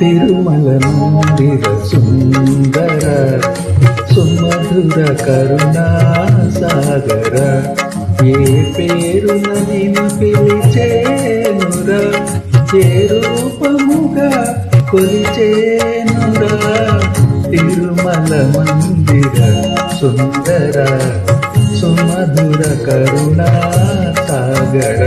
తిరుమల మందిర సుందర సుమధుర కరుణా సాగర ఏ పేరున నిన్ను పిలిచేనురా ఏ రూపముగా కొలిచేనురా తిరుమల మందిర సుందర సుమధుర కరుణా సాగర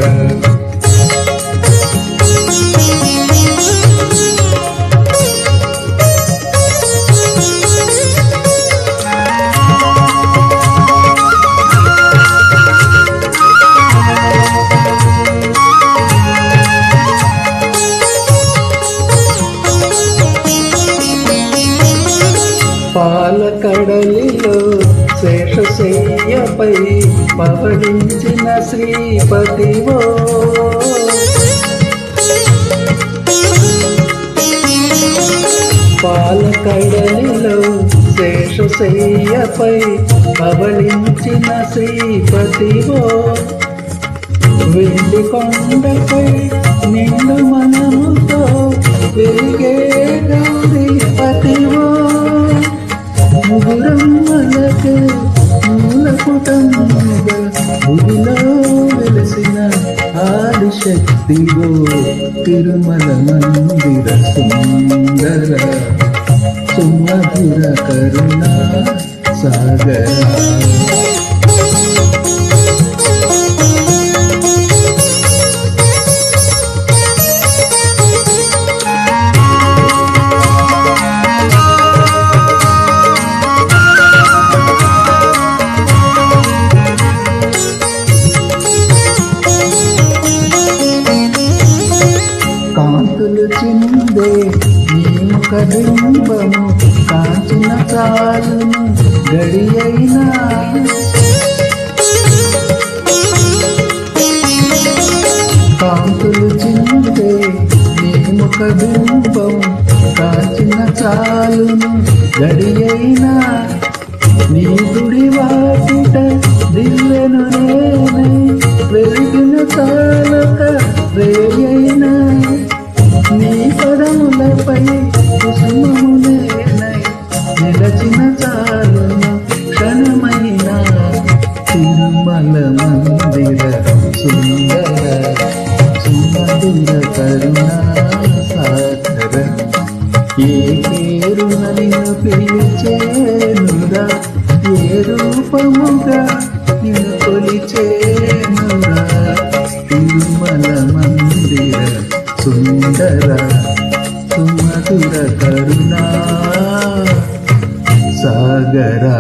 పాలకడలిలో శేషశయ్యపై పవడించిన శ్రీపతివో పాలకడలిలో శేషశయ్యపై పవడించిన శ్రీపతివో వెండి కొండపై నిండు మనముతో వెలిగే గౌరీపతివో ముగురమ్మలకు మూలపుటముగా గుడిలో వెలసిన ఆదిశక్తివో తిరుమల మందిర సుందర సుమధుర కరుణా సాగర చిందే నీ ముఖ బింబము కాంచిన చాలును గడియైనా కాంతులు చిందే నీ ముఖ బింబము కాంచిన చాలును గడియైనా నీ గుడి వాకిట దిల్లెను నేనే వెలిగిన చాలక రేయైనా నీ పదములపై కుసుమములేనై నిలచిన చాలును క్షణమైన తిరుమల మందిర సుందర సుమధుర కరుణా సాగర ఏ పేరున నిన్ను పిలిచేనురా ఏ రూపముగా నిన్ను కొలిచేనురా తిరుమల మందిర సుందర సుమధుర కరుణా సాగరా